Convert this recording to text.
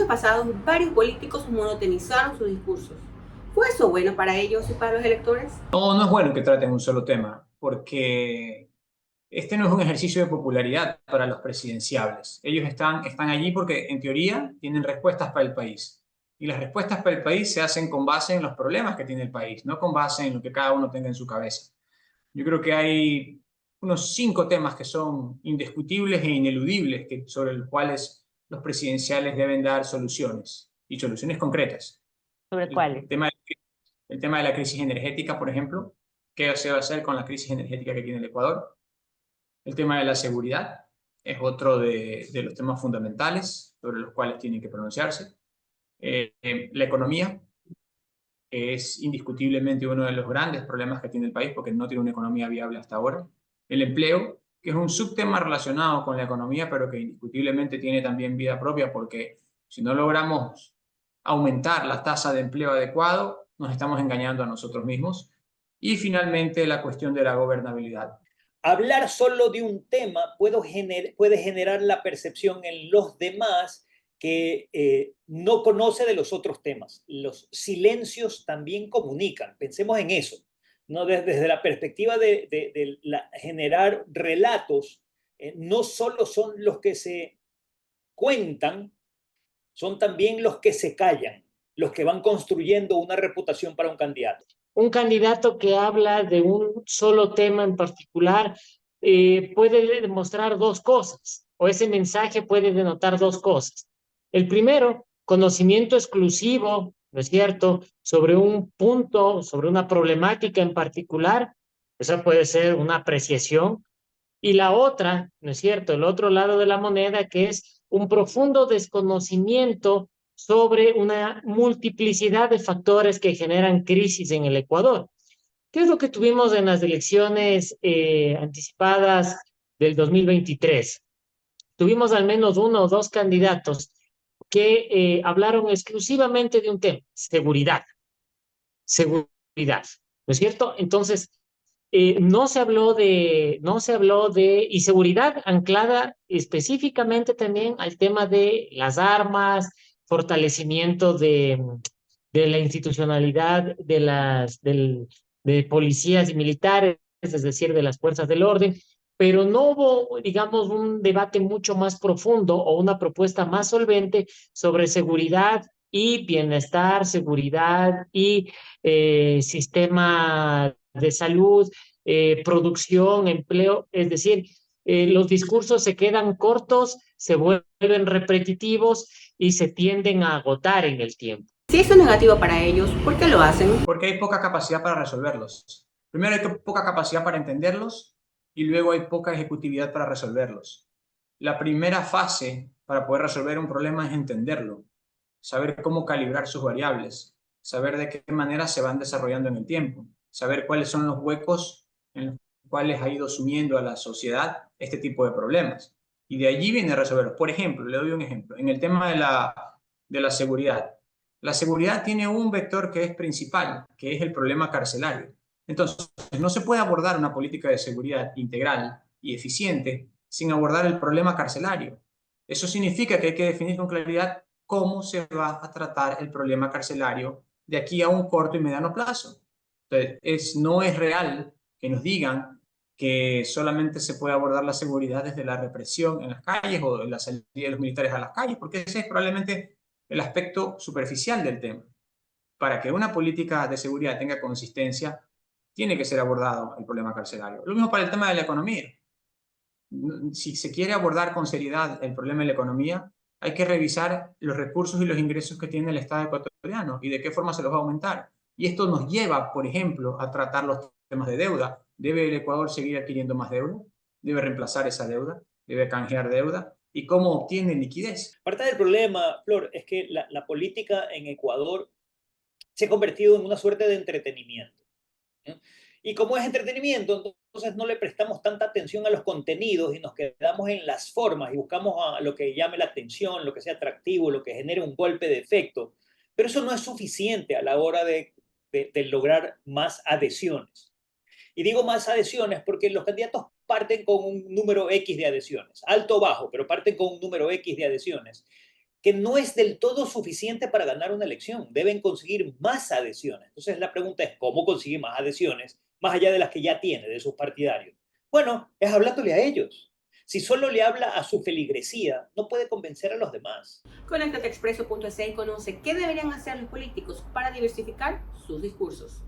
comicios pasados, varios políticos monotonizaron sus discursos. ¿Fue eso bueno para ellos y para los electores? No, no es bueno que traten un solo tema, porque este no es un ejercicio de popularidad para los presidenciables. Ellos están allí porque, en teoría, tienen respuestas para el país. Y las respuestas para el país se hacen con base en los problemas que tiene el país, no con base en lo que cada uno tenga en su cabeza. Yo creo que hay unos 5 temas que son indiscutibles e ineludibles sobre los cuales los presidenciales deben dar soluciones, y soluciones concretas. ¿Sobre El cuáles? tema, el tema de la crisis energética, por ejemplo, qué se va a hacer con la crisis energética que tiene el Ecuador. El tema de la seguridad es otro de los temas fundamentales sobre los cuales tienen que pronunciarse. La economía, que es indiscutiblemente uno de los grandes problemas que tiene el país porque no tiene una economía viable hasta ahora. El empleo, que es un subtema relacionado con la economía, pero que indiscutiblemente tiene también vida propia porque si no logramos aumentar la tasa de empleo adecuado, nos estamos engañando a nosotros mismos. Y finalmente la cuestión de la gobernabilidad. Hablar solo de un tema puede generar la percepción en los demás que no conoce de los otros temas. Los silencios también comunican. Pensemos en eso, ¿no? Desde la perspectiva de generar relatos, no solo son los que se cuentan, son también los que se callan, los que van construyendo una reputación para un candidato. Un candidato que habla de un solo tema en particular puede demostrar dos cosas, o ese mensaje puede denotar dos cosas. El primero, conocimiento exclusivo, ¿no es cierto?, sobre un punto, sobre una problemática en particular. Esa puede ser una apreciación. Y la otra, ¿no es cierto?, el otro lado de la moneda, que es un profundo desconocimiento sobre una multiplicidad de factores que generan crisis en el Ecuador. ¿Qué es lo que tuvimos en las elecciones anticipadas del 2023? Tuvimos al menos uno o dos candidatos que hablaron exclusivamente de un tema: seguridad, seguridad, ¿no es cierto? Entonces, no se habló de, y seguridad anclada específicamente también al tema de las armas, fortalecimiento de la institucionalidad de policías y militares, es decir, de las fuerzas del orden, pero no hubo, digamos, un debate mucho más profundo o una propuesta más solvente sobre seguridad y bienestar, seguridad y sistema de salud, producción, empleo. Es decir, los discursos se quedan cortos, se vuelven repetitivos y se tienden a agotar en el tiempo. Si eso es negativo para ellos, ¿por qué lo hacen? Porque hay poca capacidad para resolverlos. Primero hay poca capacidad para entenderlos y luego hay poca ejecutividad para resolverlos. La primera fase para poder resolver un problema es entenderlo, saber cómo calibrar sus variables, saber de qué manera se van desarrollando en el tiempo, saber cuáles son los huecos en los cuales ha ido sumiendo a la sociedad este tipo de problemas. Y de allí viene a resolverlos. Por ejemplo, le doy un ejemplo. En el tema de la seguridad. La seguridad tiene un vector que es principal, que es el problema carcelario. Entonces, no se puede abordar una política de seguridad integral y eficiente sin abordar el problema carcelario. Eso significa que hay que definir con claridad cómo se va a tratar el problema carcelario de aquí a un corto y mediano plazo. Entonces, no es real que nos digan que solamente se puede abordar la seguridad desde la represión en las calles o la salida de los militares a las calles, porque ese es probablemente el aspecto superficial del tema. Para que una política de seguridad tenga consistencia, tiene que ser abordado el problema carcelario. Lo mismo para el tema de la economía. Si se quiere abordar con seriedad el problema de la economía, hay que revisar los recursos y los ingresos que tiene el Estado ecuatoriano y de qué forma se los va a aumentar. Y esto nos lleva, por ejemplo, a tratar los temas de deuda. ¿Debe el Ecuador seguir adquiriendo más deuda? ¿Debe reemplazar esa deuda? ¿Debe canjear deuda? ¿Y cómo obtiene liquidez? Parte del problema, Flor, es que la política en Ecuador se ha convertido en una suerte de entretenimiento, ¿no? Y como es entretenimiento, entonces no le prestamos tanta atención a los contenidos y nos quedamos en las formas y buscamos a lo que llame la atención, lo que sea atractivo, lo que genere un golpe de efecto. Pero eso no es suficiente a la hora de lograr más adhesiones. Y digo más adhesiones porque los candidatos parten con un número X de adhesiones, alto o bajo, pero parten con un número X de adhesiones. que no es del todo suficiente para ganar una elección. Deben conseguir más adhesiones. Entonces la pregunta es, ¿cómo conseguir más adhesiones, más allá de las que ya tiene de sus partidarios? Bueno, es hablándole a ellos. Si solo le habla a su feligresía, no puede convencer a los demás. Conéctate a Expreso.es y conoce qué deberían hacer los políticos para diversificar sus discursos.